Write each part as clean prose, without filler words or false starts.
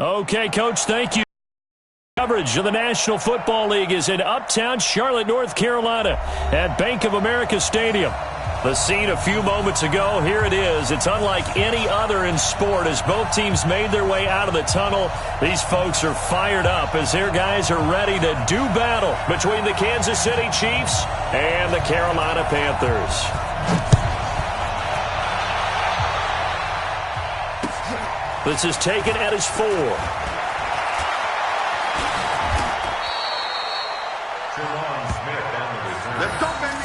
Okay, Coach, thank you. Coverage of the National Football League is in uptown Charlotte, North Carolina at Bank of America Stadium. The scene a few moments ago, here it is. It's unlike any other in sport as both teams made their way out of the tunnel. These folks are fired up as their guys are ready to do battle between the Kansas City Chiefs and the Carolina Panthers. This is taken at his 4. Let's go, baby.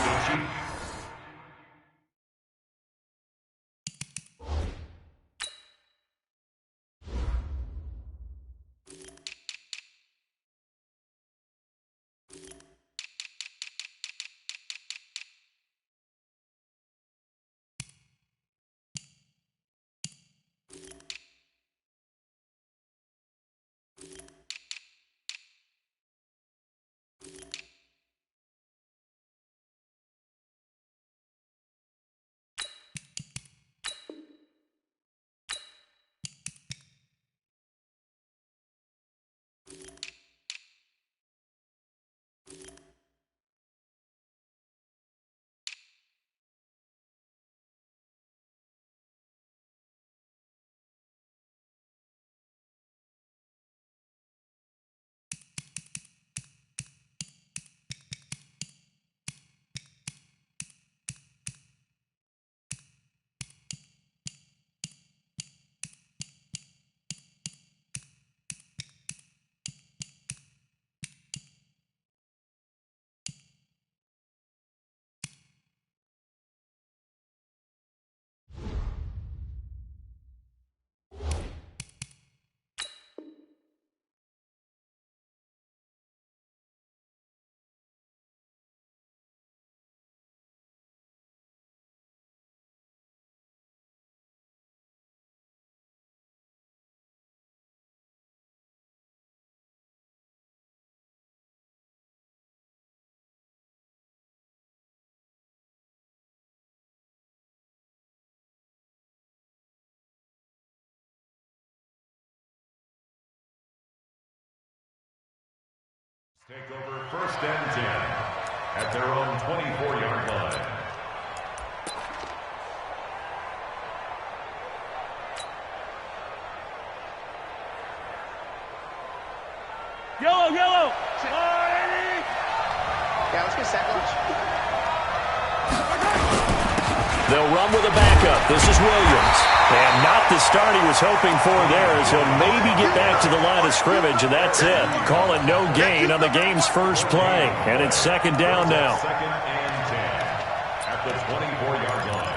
Take over 1st and 10 at their own 24-yard line. Yellow. Yeah, let's get sack lunch. They'll run with a backup. This is Williams. And not the start he was hoping for there as he'll maybe get back to the line of scrimmage, and that's it. Call it no gain on the game's first play. And it's 2nd down now. 2nd and 10 at the 24-yard line.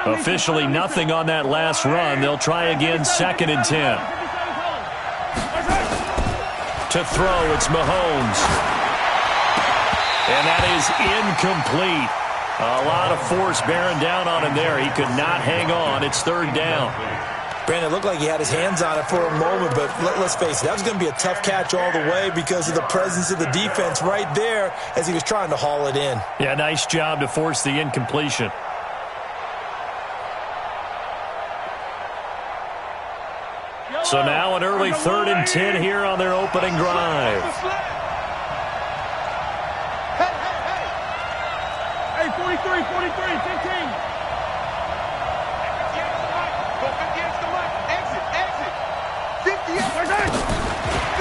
Officially nothing on that last run. They'll try again 2nd and 10. To throw, it's Mahomes. And that is incomplete. A lot of force bearing down on him there. He could not hang on. It's 3rd down. Brandon, it looked like he had his hands on it for a moment, but let's face it, that was going to be a tough catch all the way because of the presence of the defense right there as he was trying to haul it in. Yeah, nice job to force the incompletion. So now an early 3rd and 10 here on their opening drive. Hey, 43, 15.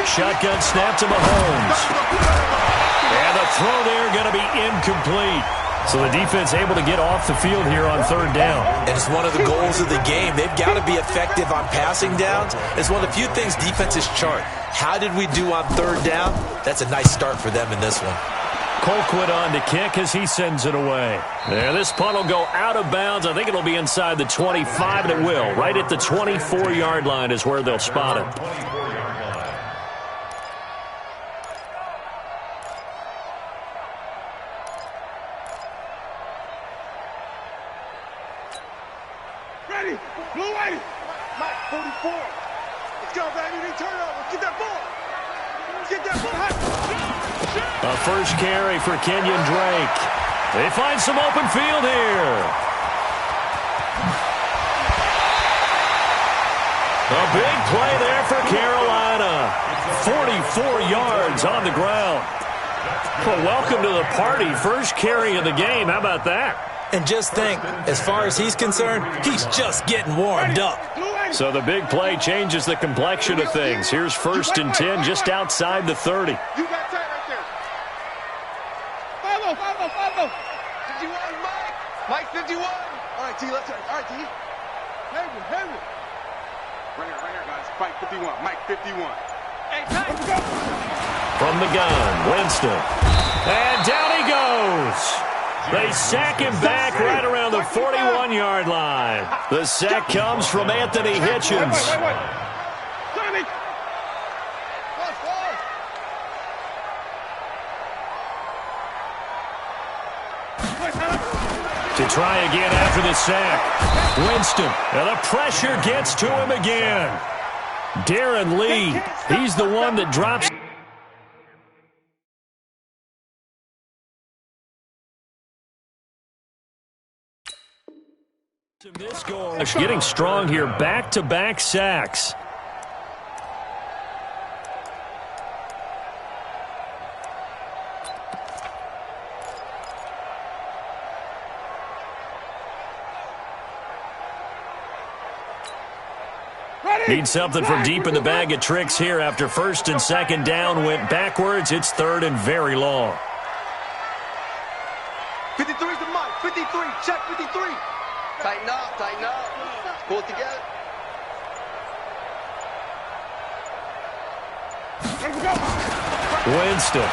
Shotgun snap to Mahomes. And the throw there going to be incomplete. So the defense able to get off the field here on 3rd down. And it's one of the goals of the game. They've got to be effective on passing downs. It's one of the few things defenses chart. How did we do on 3rd down? That's a nice start for them in this one. Colquitt on to kick as he sends it away. There, this punt will go out of bounds. I think it'll be inside the 25, and it will. Right at the 24-yard line is where they'll spot it. Ready, blue 80. Mike, 44. Let's go, baby. We turnover. Get that ball. Get that ball. A first carry for Kenyon Drake. They find some open field here. A big play there for Carolina. 44 yards on the ground. Well, welcome to the party. First carry of the game. How about that? And just think, as far as he's concerned, he's just getting warmed up. So the big play changes the complexion of things. Here's 1st and 10 just outside the 30. You got tight right there. 5-0, 5-0, 5-0. 51, Mike. Mike, 51. All right, T, let's go. All right, T. Heavy. Right here, guys. Fight 51. Mike, 51. Hey, tight. From the gun, Winston. And down he goes. They sack him back right around the 41-yard line. The sack comes from Anthony Hitchens. Tommy. To try again after the sack. Winston, and the pressure gets to him again. Darren Lee, he's the one that drops. Getting strong here, back-to-back sacks. Need something from deep in the bag of tricks here after 1st and 2nd down went backwards. It's 3rd and very long. 53 to Mike. 53. Check 53. Tighten up. Pull it together. Winston.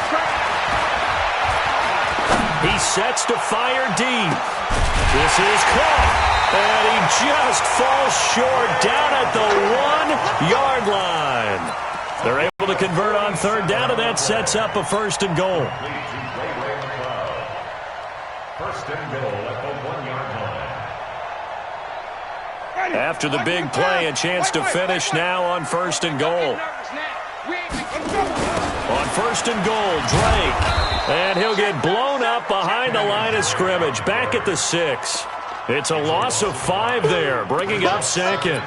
He sets to fire deep. This is caught. And he just falls short down at the 1-yard line. They're able to convert on 3rd down, and that sets up a 1st and goal. 1st and goal at the 1-yard line. After the big play, a chance to finish now on 1st and goal. On 1st and goal, Drake. And he'll get blown up behind the line of scrimmage, back at the 6. It's a loss of 5 there, bringing up 2nd.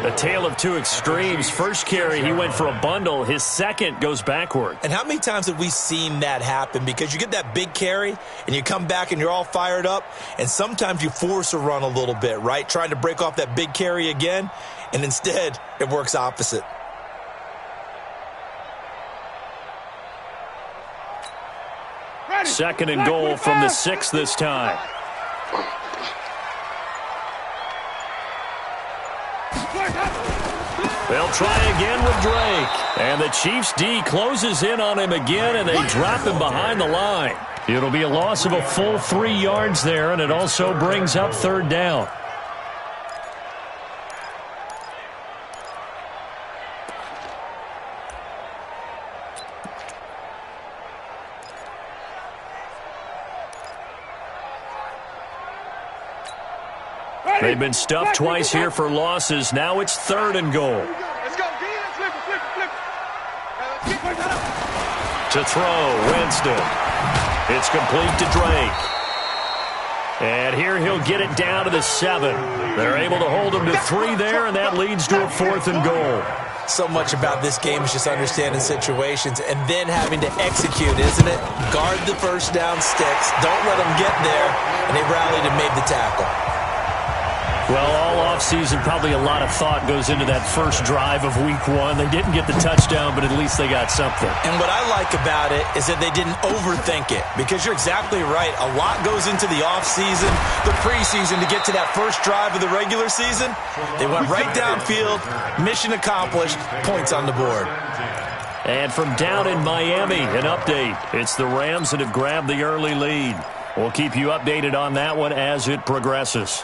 A tale of two extremes. First carry, he went for a bundle. His second goes backward. And how many times have we seen that happen? Because you get that big carry, and you come back and you're all fired up, and sometimes you force a run a little bit, right? Trying to break off that big carry again, and instead it works opposite. Second and goal from the 6 this time. They'll try again with Drake. And the Chiefs D closes in on him again, and they drop him behind the line. It'll be a loss of a full 3 yards there, and it also brings up 3rd down. They've been stuffed twice here for losses. Now it's 3rd and goal. Let's go, D. Flip it. To throw, Winston. It's complete to Drake. And here he'll get it down to the 7. They're able to hold him to 3 there, and that leads to a 4th and goal. So much about this game is just understanding situations and then having to execute, isn't it? Guard the first down sticks. Don't let them get there. And they rallied and made the tackle. Well, all offseason, probably a lot of thought goes into that first drive of week 1. They didn't get the touchdown, but at least they got something. And what I like about it is that they didn't overthink it, because you're exactly right. A lot goes into the offseason, the preseason, to get to that first drive of the regular season. They went right downfield, mission accomplished, points on the board. And from down in Miami, an update. It's the Rams that have grabbed the early lead. We'll keep you updated on that one as it progresses.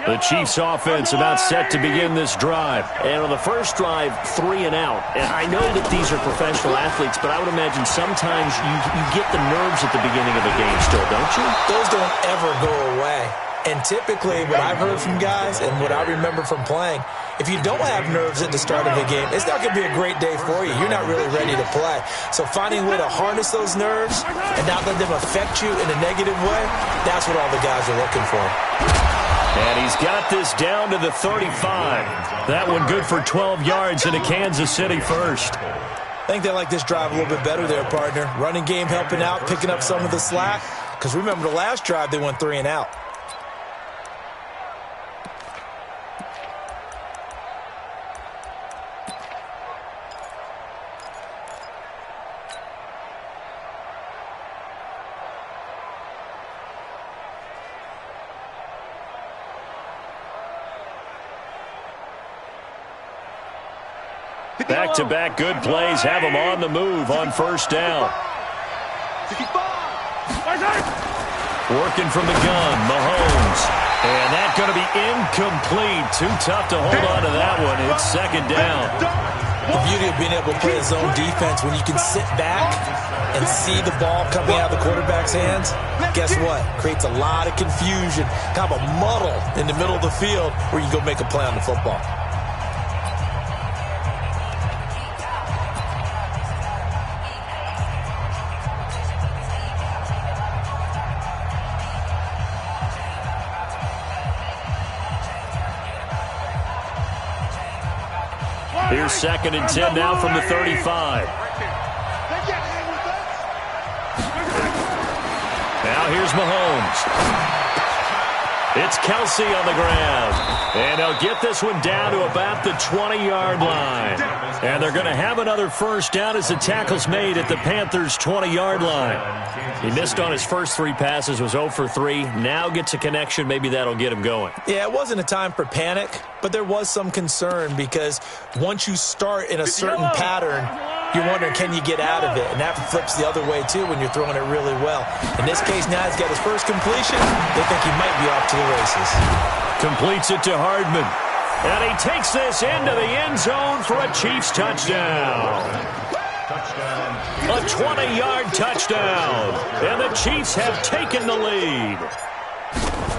The Chiefs offense about set to begin this drive. And on the first drive, 3 and out. And I know that these are professional athletes, but I would imagine sometimes you get the nerves at the beginning of a game still, don't you? Those don't ever go away. And typically, what I've heard from guys and what I remember from playing, if you don't have nerves at the start of a game, it's not going to be a great day for you. You're not really ready to play. So finding a way to harness those nerves and not let them affect you in a negative way, that's what all the guys are looking for. And he's got this down to the 35. That one good for 12 yards into Kansas City first. I think they like this drive a little bit better there, partner. Running game helping out, picking up some of the slack. Because remember, the last drive, they went 3 and out. Back-to-back good plays have him on the move on first down. Working from the gun, Mahomes. And that's going to be incomplete. Too tough to hold on to that one. It's second down. The beauty of being able to play a zone defense, when you can sit back and see the ball coming out of the quarterback's hands, guess what? Creates a lot of confusion, kind of a muddle in the middle of the field where you go make a play on the football. Here's 2nd and 10 now from the 35. Now here's Mahomes. It's Kelsey on the ground. And they'll get this one down to about the 20-yard line. And they're going to have another first down as the tackle's made at the Panthers' 20-yard line. He missed on his first 3 passes, was 0 for 3. Now gets a connection. Maybe that'll get him going. Yeah, it wasn't a time for panic, but there was some concern because once you start in a certain pattern, you're wondering, can you get out of it? And that flips the other way, too, when you're throwing it really well. In this case, now he's got his first completion. They think he might be off to the races. Completes it to Hardman. And he takes this into the end zone for a Chiefs touchdown. A 20-yard touchdown. And the Chiefs have taken the lead.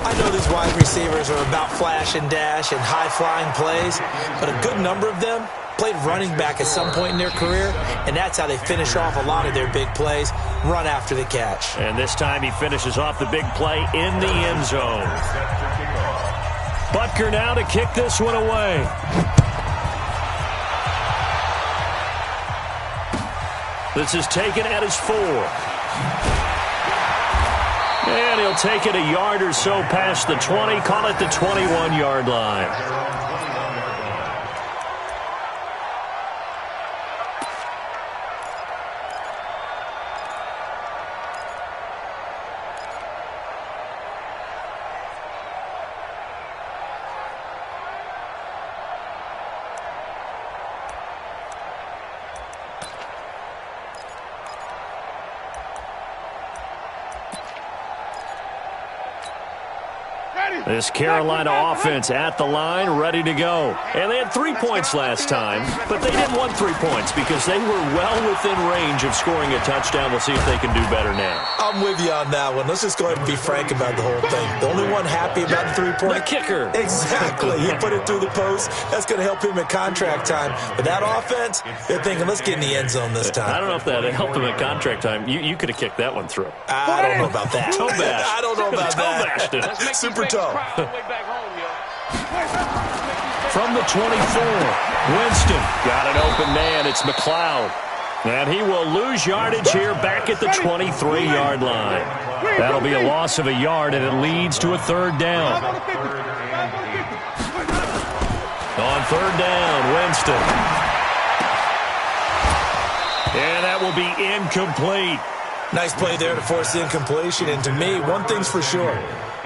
I know these wide receivers are about flash and dash and high-flying plays, but a good number of them played running back at some point in their career, and that's how they finish off a lot of their big plays, run after the catch. And this time he finishes off the big play in the end zone. Butker now to kick this one away. This is taken at his 4. And he'll take it a yard or so past the 20, call it the 21-yard line. This Carolina offense at the line, ready to go. And they had 3 points last time, but they didn't want 3 points because they were well within range of scoring a touchdown. We'll see if they can do better now. I'm with you on that one. Let's just go ahead and be frank about the whole thing. The only one happy about the 3-point. The kicker. Exactly. He put it through the post. That's going to help him at contract time. But that offense, they're thinking, let's get in the end zone this time. I don't know if that helped him at contract time. You could have kicked that one through. I don't know about that. Toe bash. I don't know about that. Super toe. From the 24, Winston got an open man. It's McLeod. And he will lose yardage here back at the 23-yard line. That'll be a loss of a yard, and it leads to a 3rd down. On 3rd down, Winston. And that will be incomplete. Nice play there to force the incompletion. And to me, one thing's for sure.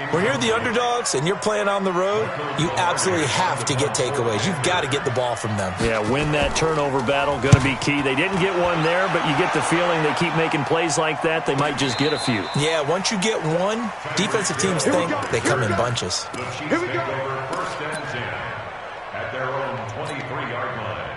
When you're the underdogs and you're playing on the road, you absolutely have to get takeaways. You've got to get the ball from them. Yeah, win that turnover battle, going to be key. They didn't get one there, but you get the feeling they keep making plays like that, they might just get a few. Yeah, once you get one, defensive teams think they come in bunches. Here we go. 1st and 10 at their own 23-yard line.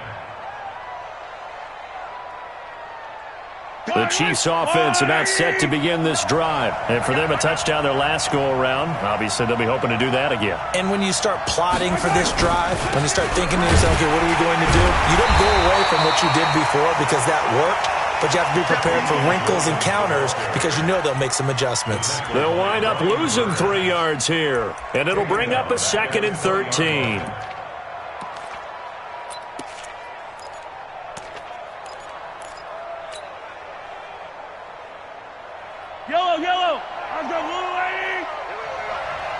The Chiefs offense about set to begin this drive. And for them, a touchdown their last go-around. Obviously, they'll be hoping to do that again. And when you start plotting for this drive, when you start thinking to yourself, okay, what are we going to do? You don't go away from what you did before because that worked, but you have to be prepared for wrinkles and counters because you know they'll make some adjustments. They'll wind up losing 3 yards here, and it'll bring up a 2nd and 13. Yellow. I've got little lady.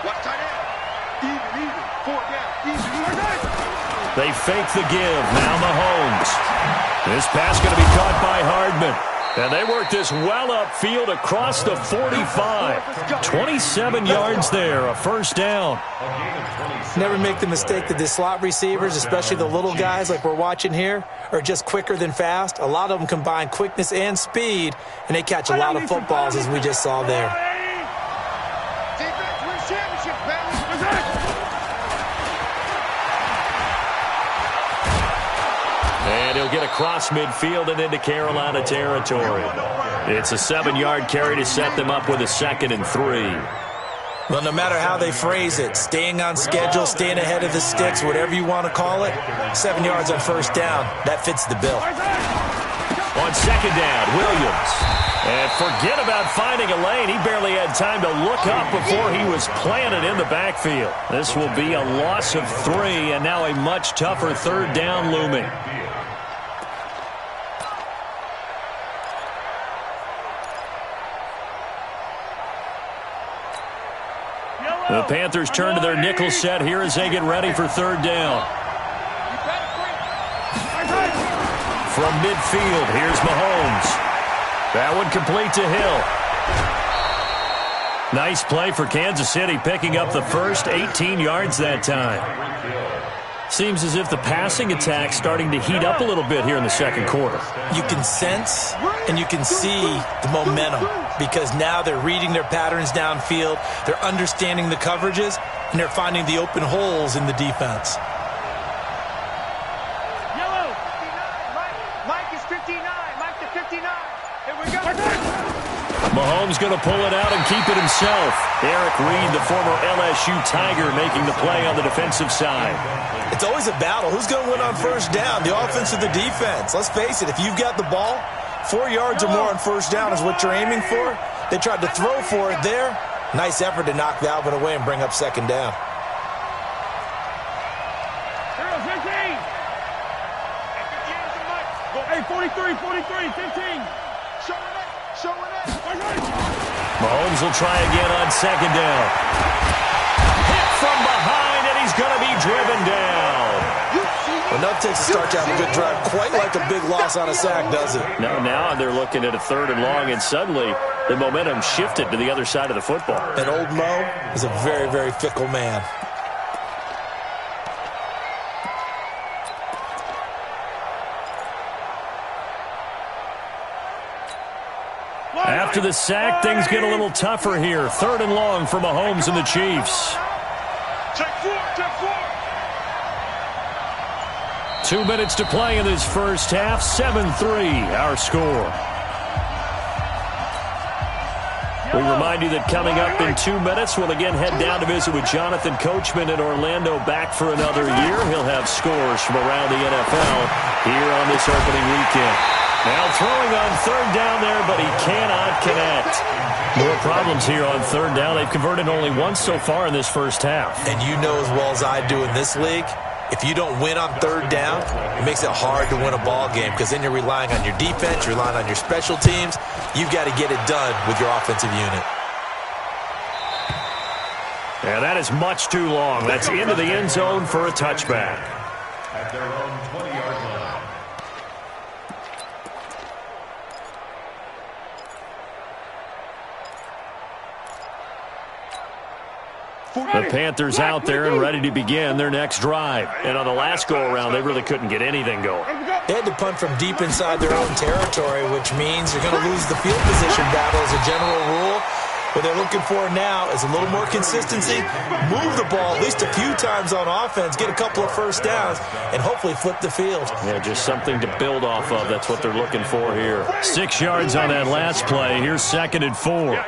Watch tight end. Even. 4 down. Even. They fake the give. Now Mahomes. This pass going to be caught by Hardman. And they work this well upfield across the 45. 27 yards there, a first down. Never make the mistake that the slot receivers, especially the little guys like we're watching here, are just quicker than fast. A lot of them combine quickness and speed, and they catch a lot of footballs, as we just saw there. Defense wins championship, baby. And he'll get across midfield and into Carolina territory. It's a 7-yard carry to set them up with a 2nd and 3. Well, no matter how they phrase it, staying on schedule, staying ahead of the sticks, whatever you want to call it, 7 yards on first down, that fits the bill. On 2nd down, Williams. And forget about finding a lane. He barely had time to look up before he was planted in the backfield. This will be a loss of 3, and now a much tougher 3rd down looming. The Panthers turn to their nickel set here as they get ready for 3rd down. From midfield, here's Mahomes. That one complete to Hill. Nice play for Kansas City, picking up the first 18 yards that time. Seems as if the passing attack's starting to heat up a little bit here in the 2nd quarter. You can sense and you can see the momentum because now they're reading their patterns downfield, they're understanding the coverages, and they're finding the open holes in the defense. Yellow. 59. Mike is 59. Mike to 59. Here we go. Mahomes going to pull it out and keep it himself. Eric Reed, the former LSU Tiger, making the play on the defensive side. It's always a battle. Who's going to win on first down, the offense or the defense? Let's face it, if you've got the ball, 4 yards or more on first down is what you're aiming for. They tried to throw for it there. Nice effort to knock that one away and bring up 2nd down. 15. Hey, 43, 15. Showing it. Mahomes will try again on 2nd down. Hit from behind, and he's going to be driven down. Enough takes to start to have a good drive. Quite like a big loss on a sack, does it? No, now they're looking at a 3rd and long, and suddenly the momentum shifted to the other side of the football. And old Mo is a very, very fickle man. After the sack, things get a little tougher here. 3rd and long for Mahomes and the Chiefs. Check 4. 2 minutes to play in this first half. 7-3, our score. We remind you that coming up in 2 minutes, we'll again head down to visit with Jonathan Coachman in Orlando, back for another year. He'll have scores from around the NFL here on this opening weekend. Now throwing on 3rd down there, but he cannot connect. More problems here on 3rd down. They've converted only once so far in this first half. And you know as well as I do in this league, if you don't win on 3rd down, it makes it hard to win a ball game because then you're relying on your defense, you're relying on your special teams. You've got to get it done with your offensive unit. Yeah, that is much too long. That's into the end zone for a touchback. At their own 20-yard line. The Panthers out there and ready to begin their next drive. And on the last go-around, they really couldn't get anything going. They had to punt from deep inside their own territory, which means you're going to lose the field position battle as a general rule. What they're looking for now is a little more consistency, move the ball at least a few times on offense, get a couple of first downs, and hopefully flip the field. Yeah, just something to build off of. That's what they're looking for here. 6 yards on that last play. Here's 2nd and 4.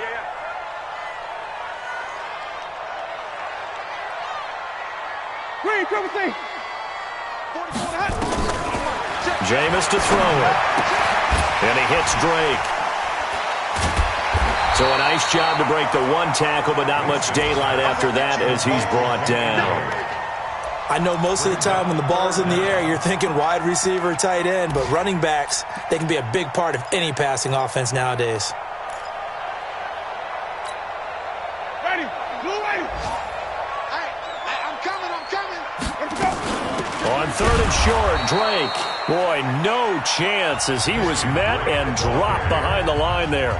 Jameis to throw it. And he hits Drake. So a nice job to break the 1 tackle, but not much daylight after that as he's brought down. I know most of the time when the ball's in the air, you're thinking wide receiver, tight end, but running backs, they can be a big part of any passing offense nowadays. Ready. Blue ready. I'm coming. Let's go. On 3rd and short, Drake. Boy, no chance as he was met and dropped behind the line there.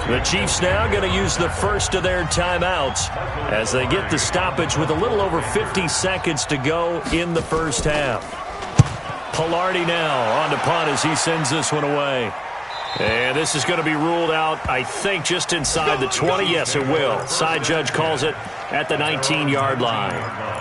The Chiefs now going to use the first of their timeouts as they get the stoppage with a little over 50 seconds to go in the first half. Pilardi now on to punt as he sends this one away. And this is going to be ruled out, I think, just inside the 20. Yes, it will. Side judge calls it at the 19-yard line.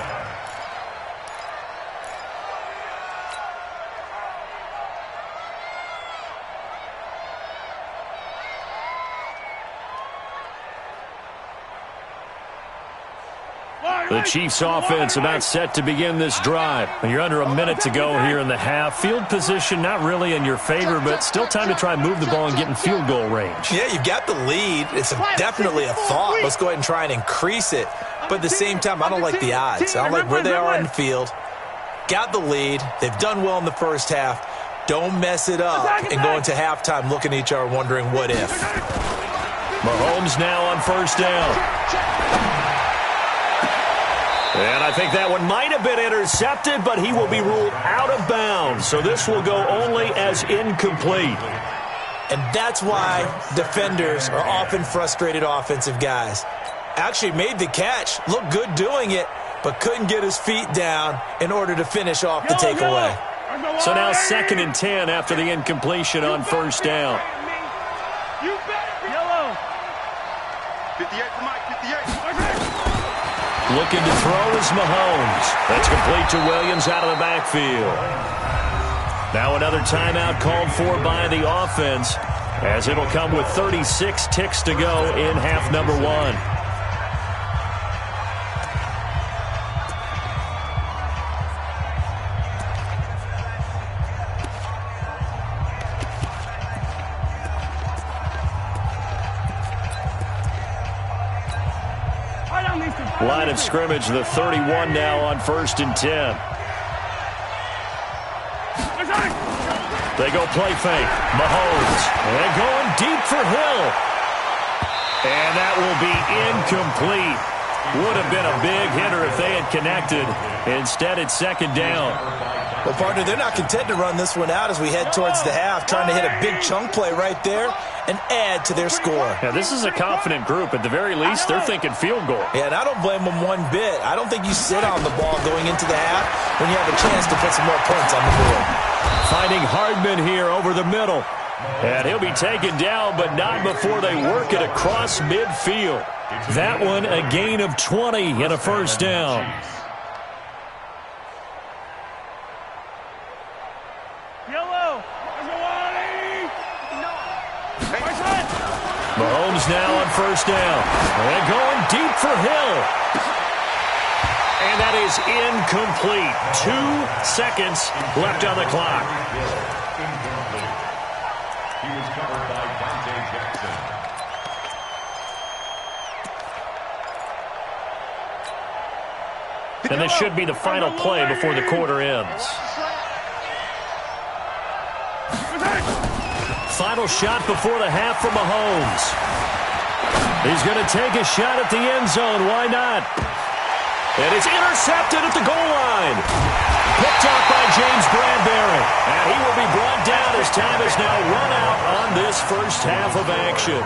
The Chiefs offense about set to begin this drive. You're under a minute to go here in the half. Field position not really in your favor, but still time to try and move the ball and get in field goal range. Yeah, you've got the lead. It's definitely a thought. Let's go ahead and try and increase it. But at the same time, I don't like the odds. I don't like where they are in the field. Got the lead. They've done well in the first half. Don't mess it up and go into halftime looking at each other wondering what if. Mahomes now on 1st down. And I think that one might have been intercepted, but he will be ruled out of bounds. So this will go only as incomplete. And that's why defenders are often frustrated offensive guys. Actually made the catch, looked good doing it, but couldn't get his feet down in order to finish off the takeaway. So now 2nd and 10 after the incompletion on 1st down. You bet. Yellow. 58 for Mike, 58. Looking to throw is Mahomes. That's complete to Williams out of the backfield. Now another timeout called for by the offense, as it'll come with 36 ticks to go in half number 1. Line of scrimmage, the 31 now on 1st and 10. They go play fake. Mahomes. And going deep for Hill. And that will be incomplete. Would have been a big hitter if they had connected. Instead, it's 2nd down. Well, partner, they're not content to run this one out as we head towards the half, trying to hit a big chunk play right there and add to their score. Yeah, this is a confident group. At the very least, they're thinking field goal. Yeah, and I don't blame them one bit. I don't think you sit on the ball going into the half when you have a chance to put some more points on the board. Finding Hardman here over the middle. And he'll be taken down, but not before they work it across midfield. That one a gain of 20 and a 1st down. Yellow. Mahomes now on 1st down. And going deep for Hill. And that is incomplete. 2 seconds left on the clock. Incomplete. He was covered by Dante Jackson. And this should be the final play before the quarter ends. Final shot before the half for Mahomes. He's going to take a shot at the end zone. Why not? And it's intercepted at the goal line. Picked off by James Bradbury. And he will be brought down as time is now run out on this first half of action.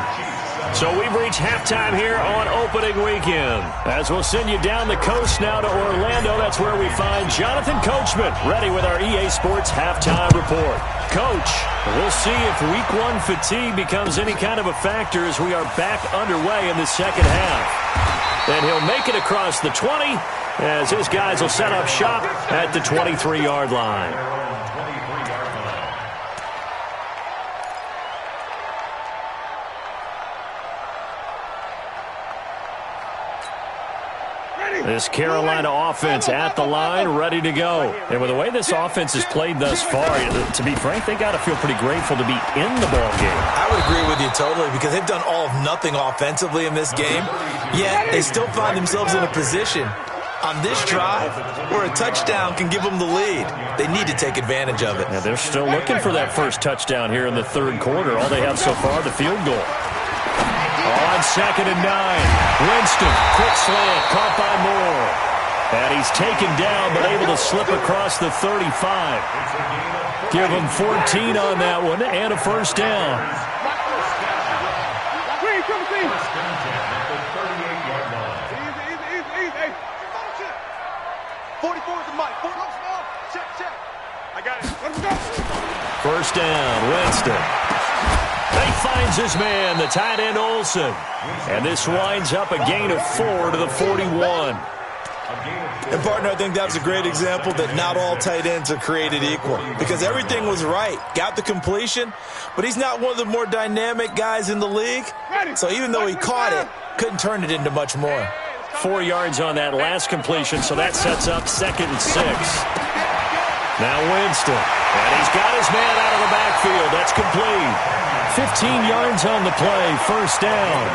So we've reached halftime here on opening weekend. As we'll send you down the coast now to Orlando, that's where we find Jonathan Coachman ready with our EA Sports halftime report. Coach, we'll see if week one fatigue becomes any kind of a factor as we are back underway in the second half. And he'll make it across the 20 as his guys will set up shop at the 23-yard line. This Carolina offense at the line, ready to go. And with the way this offense has played thus far, to be frank, they got to feel pretty grateful to be in the ball game. I would agree with you totally because they've done all of nothing offensively in this game, yet they still find themselves in a position on this drive where a touchdown can give them the lead. They need to take advantage of it. Yeah, they're still looking for that first touchdown here in the third quarter. All they have so far, the field goal. On 2nd and 9, Winston, quick slant, caught by Moore. And he's taken down, but able to slip across the 35. Give him 14 on that one, and a first down. 44 is the mic. Check. I got it. Let's go. First down, Winston. He finds his man, the tight end Olsen. And this winds up a gain of 4 to the 41. And, partner, I think that was a great example that not all tight ends are created equal because everything was right. Got the completion, but he's not one of the more dynamic guys in the league. So even though he caught it, couldn't turn it into much more. 4 yards on that last completion, so that sets up 2nd and 6. Now Winston, and he's got his man out of the backfield. That's complete. 15 yards on the play, first down.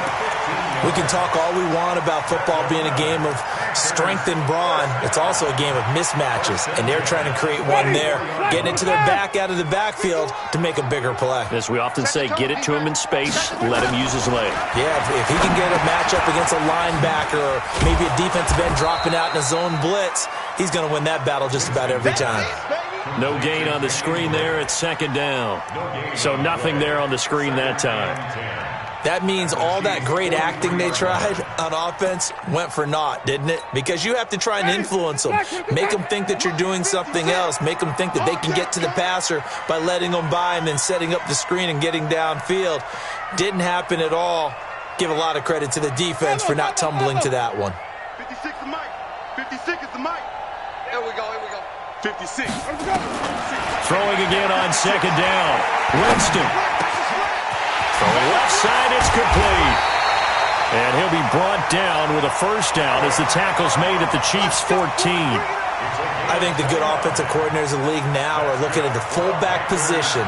We can talk all we want about football being a game of strength and brawn. It's also a game of mismatches, and they're trying to create one there, getting it to their back out of the backfield to make a bigger play. As we often say, get it to him in space, let him use his leg. Yeah, if he can get a matchup against a linebacker or maybe a defensive end dropping out in a zone blitz, he's going to win that battle just about every time. No gain on the screen there at 2nd down. So nothing there on the screen that time. That means all that great acting they tried on offense went for naught, didn't it? Because you have to try and influence them. Make them think that you're doing something else. Make them think that they can get to the passer by letting them by and then setting up the screen and getting downfield. Didn't happen at all. Give a lot of credit to the defense for not tumbling to that one. 56 is the mic. 56 is the mic. Here we go. 56. Throwing again on 2nd down. Winston. Throwing left side, it's complete. And he'll be brought down with a first down as the tackle's made at the Chiefs' 14. I think the good offensive coordinators in the league now are looking at the fullback position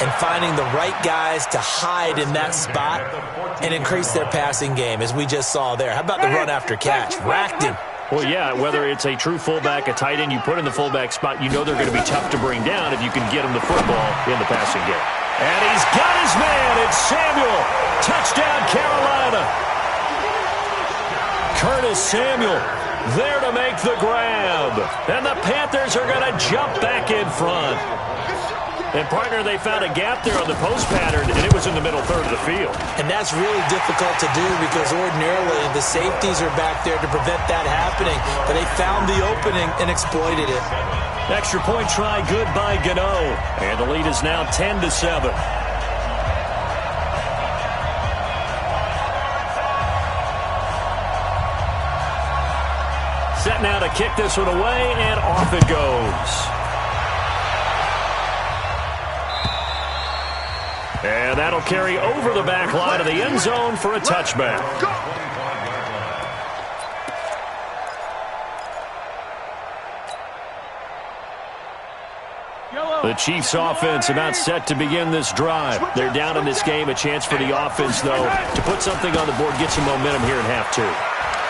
and finding the right guys to hide in that spot and increase their passing game, as we just saw there. How about the run after catch? Racked him. Well, yeah, whether it's a true fullback, a tight end you put in the fullback spot, you know they're going to be tough to bring down if you can get them the football in the passing game. And he's got his man. It's Samuel. Touchdown, Carolina. Curtis Samuel there to make the grab. And the Panthers are going to jump back in front. And, partner, they found a gap there on the post pattern, and it was in the middle third of the field. And that's really difficult to do because ordinarily the safeties are back there to prevent that happening. But they found the opening and exploited it. Extra point try good by Gano. And the lead is now 10-7. Set now to kick this one away, and off it goes. And that'll carry over the back line of the end zone for a touchback. The Chiefs offense about set to begin this drive. They're down in this game. A chance for the offense, though, to put something on the board, get some momentum here in half two.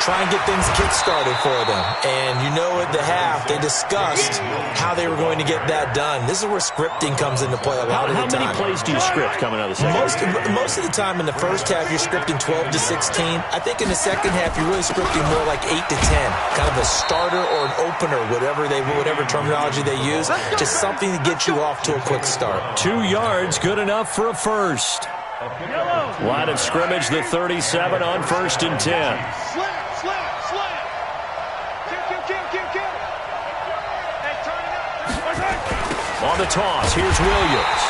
Try and get things kick-started for them. And you know at the half, they discussed how they were going to get that done. This is where scripting comes into play a lot of the time. How many plays do you script coming out of the second? Most of the time in the first half, you're scripting 12 to 16. I think in the second half, you're really scripting more like 8 to 10. Kind of a starter or an opener, whatever terminology they use. Just something to get you off to a quick start. 2 yards, good enough for a first. Line of scrimmage, the 37 on 1st and 10. Slam. Kill. Hey, turn it up. On the toss, here's Williams.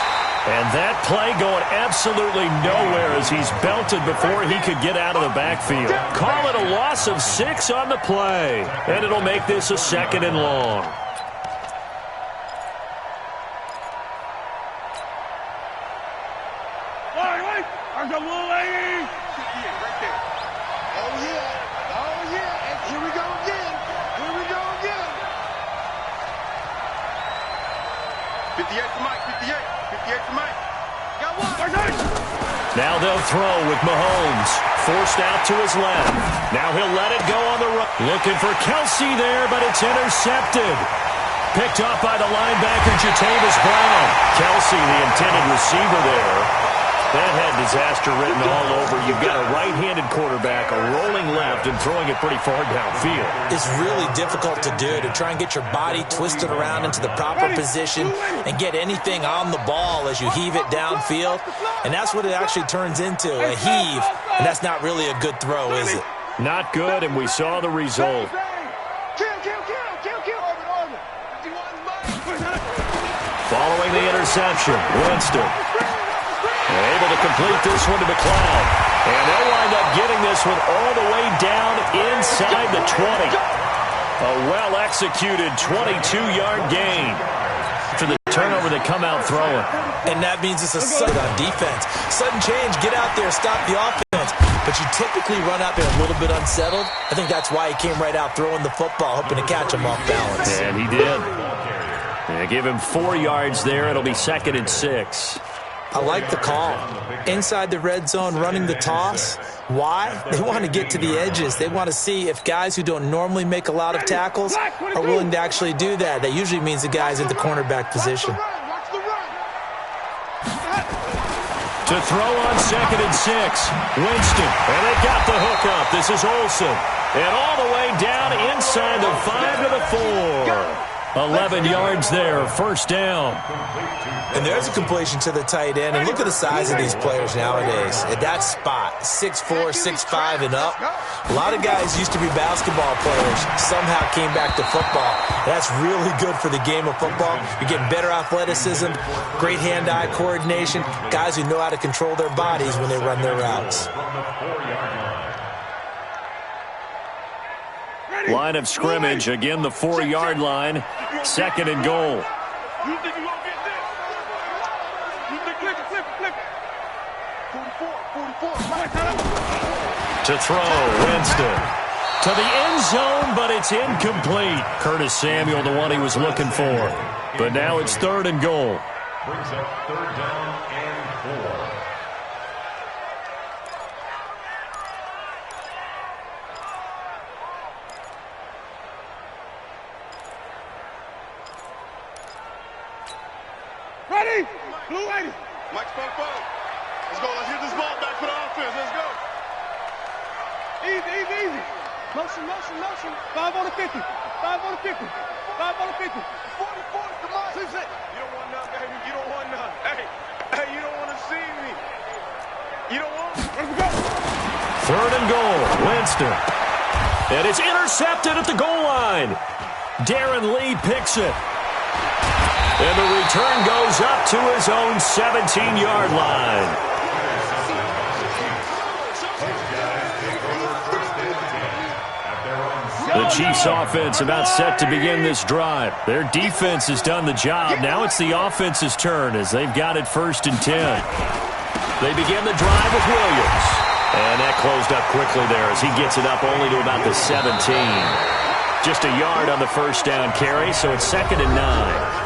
And that play going absolutely nowhere as he's belted before he could get out of the backfield. Call it a loss of 6 on the play. And it'll make this a 2nd and long. I got little lady. Right there. Oh, yeah. And here we go again. 58 for Mike. 58 for Mike. Got one. Now they'll throw with Mahomes. Forced out to his left. Now he'll let it go on the right. Looking for Kelsey there, but it's intercepted. Picked up by the linebacker, Jatavis Brown. Kelsey, the intended receiver there. That had disaster written all over. You've got a right-handed quarterback, a rolling left, and throwing it pretty far downfield. It's really difficult to do, to try and get your body twisted around into the proper position and get anything on the ball as you heave it downfield. And that's what it actually turns into, a heave. And that's not really a good throw, is it? Not good, and we saw the result. Following the interception, Winston able to complete this one to McLeod. And they'll wind up getting this one all the way down inside the 20. A well-executed 22-yard gain. For the turnover, they come out throwing. And that means it's a sudden on defense. Sudden change, get out there, stop the offense. But you typically run out there a little bit unsettled. I think that's why he came right out throwing the football, hoping to catch him off balance. And he did. They give him 4 yards there. It'll be 2nd and 6. I like the call. Inside the red zone, running the toss. Why? They want to get to the edges. They want to see if guys who don't normally make a lot of tackles are willing to actually do that. That usually means the guy's in the cornerback position. To throw on 2nd and 6. Winston. And they got the hook up. This is Olsen. And all the way down inside the 5 to the 4. 11 yards there, 1st down. And there's a completion to the tight end. And look at the size of these players nowadays. At that spot, 6'4", 6'5", and up. A lot of guys used to be basketball players, somehow came back to football. That's really good for the game of football. You're getting better athleticism, great hand-eye coordination, guys who know how to control their bodies when they run their routes. Line of scrimmage, again the 4-yard line. 2nd and goal. You think you're going to get this? You think flip it. 44. To throw, Winston. To the end zone, but it's incomplete. Curtis Samuel, the one he was looking for. But now it's 3rd and goal. Brings up 3rd down and 4. Ready? Blue lady. Mike's front forward. Let's go. Let's hit this ball back for the offense. Let's go. Easy. Motion. 5 on the 50. 5 on the 50. 5 on the 50. 40. Come on. 6. You don't want none, baby. You don't want none. Hey, you don't want to see me. You don't want me. Let's go. 3rd and goal, Winston. And it's intercepted at the goal line. Darren Lee picks it. And the return goes up to his own 17-yard line. The Chiefs' offense about set to begin this drive. Their defense has done the job. Now it's the offense's turn as they've got it 1st and 10. They begin the drive with Williams. And that closed up quickly there as he gets it up only to about the 17. Just a yard on the 1st down carry, so it's 2nd and 9.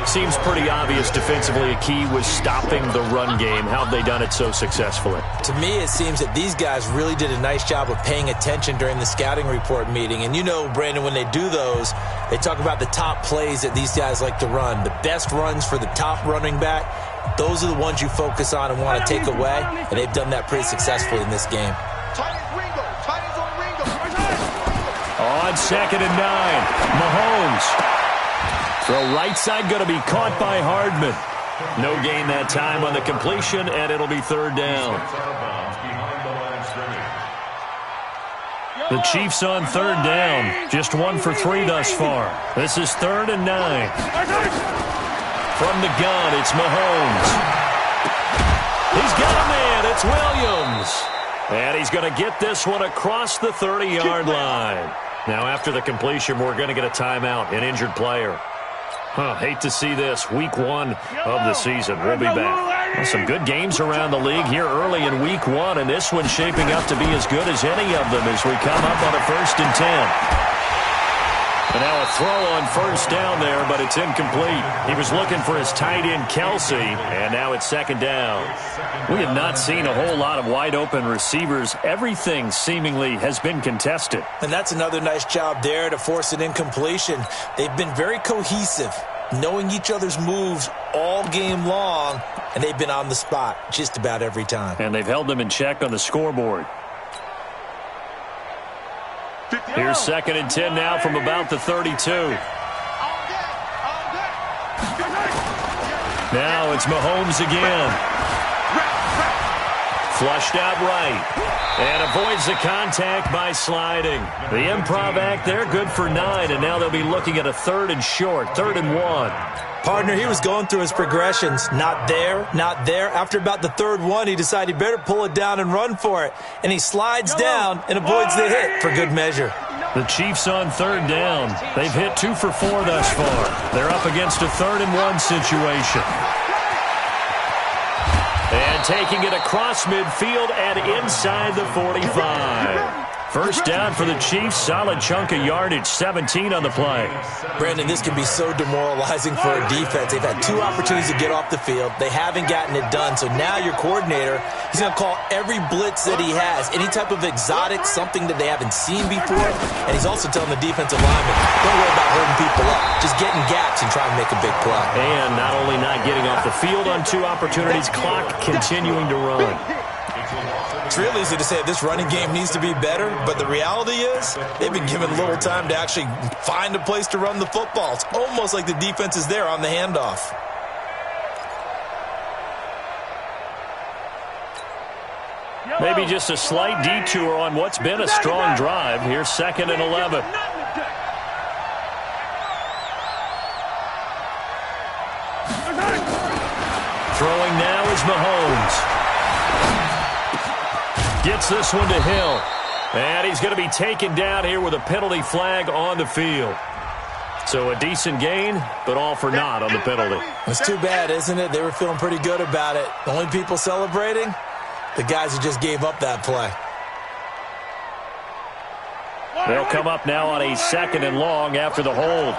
Seems pretty obvious defensively a key was stopping the run game. How have they done it so successfully? To me, it seems that these guys really did a nice job of paying attention during the scouting report meeting. And you know, Brandon, when they do those, they talk about the top plays that these guys like to run. The best runs for the top running back, those are the ones you focus on and want to take away. And they've done that pretty successfully in this game. Tight ends on Ringo. On 2nd and 9, Mahomes. Throw right side going to be caught by Hardman. No gain that time on the completion, and it'll be third down. The Chiefs on third down. Just 1 for 3 thus far. This is 3rd and 9. From the gun, it's Mahomes. He's got a man. It's Williams. And he's going to get this one across the 30-yard line. Now, after the completion, we're going to get a timeout, an injured player. Hate to see this. Week 1 of the season. We'll be back. Well, some good games around the league here early in Week 1, and this one's shaping up to be as good as any of them as we come up on a 1st and 10. And now a throw on 1st down there, but it's incomplete. He was looking for his tight end, Kelsey, and now it's 2nd down. We have not seen a whole lot of wide-open receivers. Everything seemingly has been contested. And that's another nice job there to force an incompletion. They've been very cohesive, knowing each other's moves all game long, and they've been on the spot just about every time. And they've held them in check on the scoreboard. Here's 2nd and 10 now from about the 32. Now it's Mahomes again. Flushed out right. And avoids the contact by sliding. The improv act there, good for 9. And now they'll be looking at a 3rd and short, 3rd and 1. Partner, he was going through his progressions. Not there, not there. After about the 3rd one, he decided he better pull it down and run for it. And he slides down and avoids the hit for good measure. The Chiefs on 3rd down. They've hit 2 for 4 thus far. They're up against a 3rd and 1 situation. And taking it across midfield and inside the 45. 1st down for the Chiefs. Solid chunk of yardage. 17 on the play. Brandon, this can be so demoralizing for a defense. They've had 2 opportunities to get off the field. They haven't gotten it done. So now your coordinator, he's going to call every blitz that he has. Any type of exotic, something that they haven't seen before. And he's also telling the defensive lineman, don't worry about hurting people up. Just get in gaps and try and make a big play. And not only not getting off the field on 2 opportunities, clock continuing to run. It's real easy to say this running game needs to be better, but the reality is they've been given little time to actually find a place to run the football. It's almost like the defense is there on the handoff. Maybe just a slight detour on what's been a strong drive. Here's 2nd and 11. Throwing now is Mahomes. Gets this one to Hill. And he's going to be taken down here with a penalty flag on the field. So a decent gain, but all for naught on the penalty. It's too bad, isn't it? They were feeling pretty good about it. The only people celebrating, the guys who just gave up that play. They'll come up now on a 2nd and long after the hold.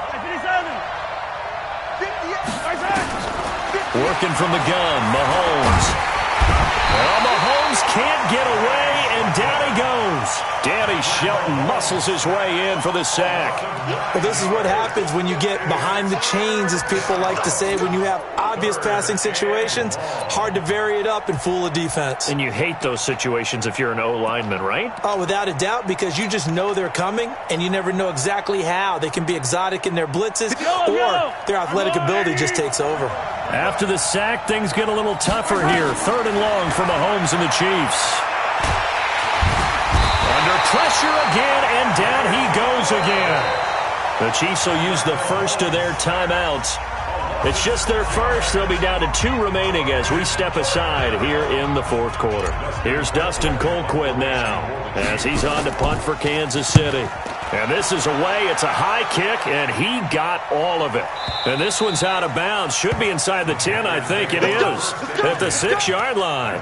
Working from the gun, Mahomes. Well, Mahomes can't get away, and down he goes. Danny Shelton muscles his way in for the sack. Well, this is what happens when you get behind the chains, as people like to say. When you have obvious passing situations, hard to vary it up and fool a defense. And you hate those situations if you're an O-lineman, right? Oh, without a doubt, because you just know they're coming, and you never know exactly how. They can be exotic in their blitzes, or their athletic ability just takes over. After the sack, things get a little tougher here. 3rd and long for Mahomes and the Chiefs. Under pressure again, and down he goes again. The Chiefs will use the first of their timeouts. It's just their first. They'll be down to 2 remaining as we step aside here in the 4th quarter. Here's Dustin Colquitt now as he's on to punt for Kansas City. And this is away. It's a high kick, and he got all of it. And this one's out of bounds. Should be inside the 10, I think it is, at the 6-yard line.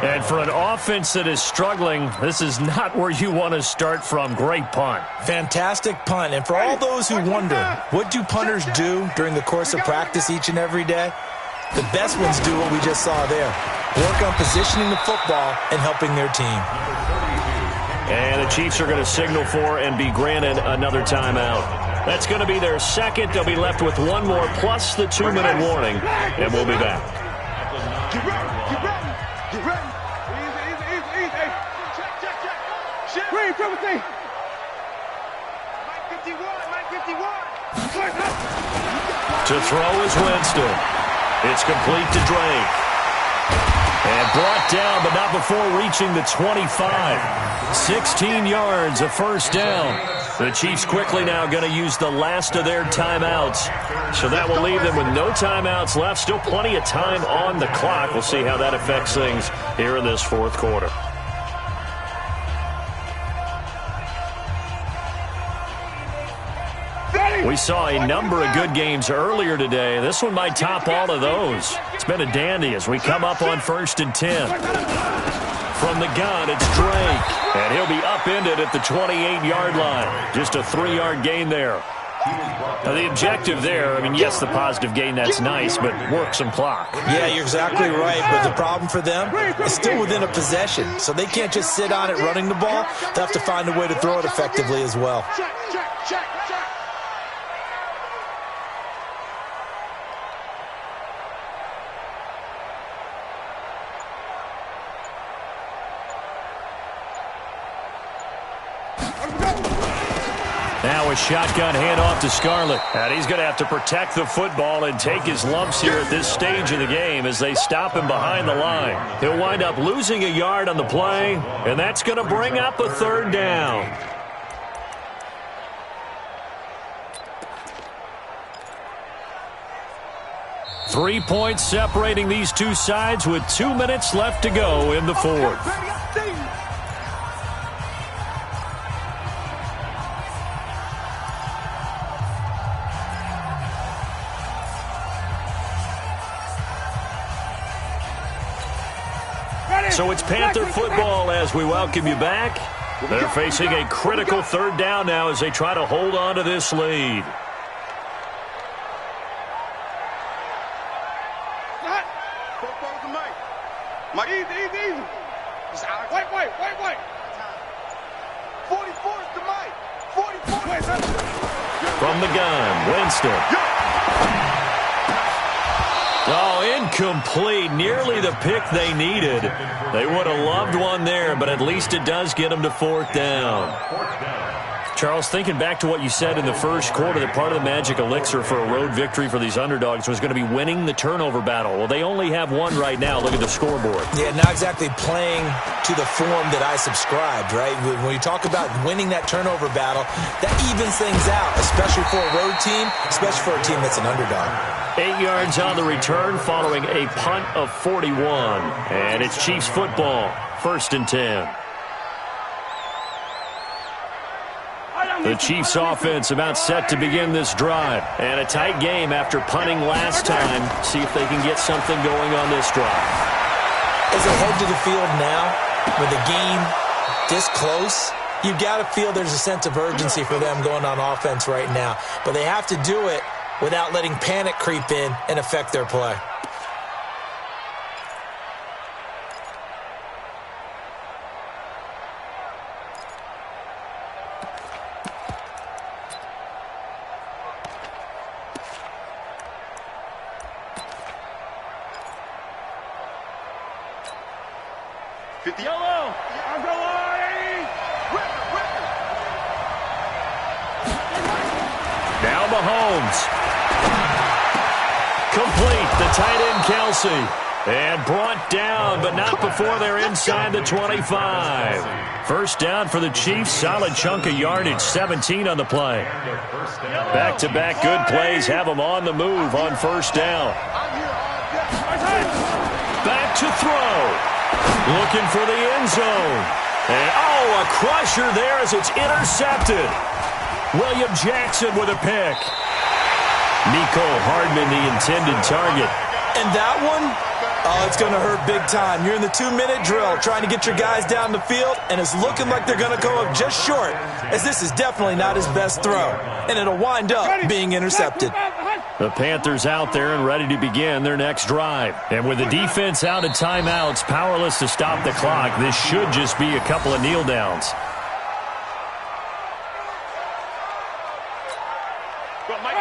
And for an offense that is struggling, this is not where you want to start from. Great punt. Fantastic punt. And for all those who wonder, what do punters do during the course of practice each and every day? The best ones do what we just saw there. Work on positioning the football and helping their team. And the Chiefs are going to signal for and be granted another timeout. That's going to be their second. They'll be left with 1 more plus the 2-minute warning, and we'll be back. Get ready. Get ready. Easy. Check. Green, triple T. Mike 51. To throw is Winston. It's complete to Drake. And brought down, but not before reaching the 25. 16 yards, a first down. The Chiefs quickly now going to use the last of their timeouts. So that will leave them with no timeouts left. Still plenty of time on the clock. We'll see how that affects things here in this fourth quarter. We saw a number of good games earlier today. This one might top all of those. It's been a dandy as we come up on 1st and 10. From the gun, it's Drake. And he'll be upended at the 28-yard line. Just a 3-yard gain there. Now, the objective there, I mean, yes, the positive gain, that's nice, but work some clock. Yeah, you're exactly right, but the problem for them is still within a possession, so they can't just sit on it running the ball. They'll have to find a way to throw it effectively as well. Check. Now a shotgun handoff to Scarlett. And he's going to have to protect the football and take his lumps here at this stage of the game as they stop him behind the line. He'll wind up losing a yard on the play, and that's going to bring up a third down. Three points separating these two sides with 2 minutes left to go in the fourth. So it's Panther football as we welcome you back. They're facing a critical third down now as they try to hold on to this lead. Mike, easy. Wait. 44 to Mike. 44. From the gun, Winston. Oh, incomplete. Nearly the pick they needed. They would have loved one there, but at least it does get them to fourth down. Charles, thinking back to what you said in the first quarter, that part of the magic elixir for a road victory for these underdogs was going to be winning the turnover battle. Well, they only have one right now. Look at the scoreboard. Yeah, not exactly playing to the form that I subscribed, right? When you talk about winning that turnover battle, that evens things out, especially for a road team, especially for a team that's an underdog. 8 yards on the return following a punt of 41. And it's Chiefs football, 1st and 10. The Chiefs offense about set to begin this drive. And a tight game after punting last time. See if they can get something going on this drive. As they head to the field now, with the game this close, you've got to feel there's a sense of urgency for them going on offense right now. But they have to do it without letting panic creep in and affect their play. Yellow. Now Mahomes. Complete. The tight end, Kelsey. And brought down, but not before they're inside the 25. First down for the Chiefs. Solid chunk of yardage. 17 on the play. Back-to-back good plays have them on the move on first down. Back to throw. Looking for the end zone. And, a crusher there as it's intercepted. William Jackson with a pick. Nico Hardman, the intended target. And that one, it's going to hurt big time. You're in the 2-minute drill trying to get your guys down the field, and it's looking like they're going to go up just short, as this is definitely not his best throw. And it'll wind up being intercepted. The Panthers out there and ready to begin their next drive. And with the defense out of timeouts, powerless to stop the clock, this should just be a couple of kneel downs. Mike,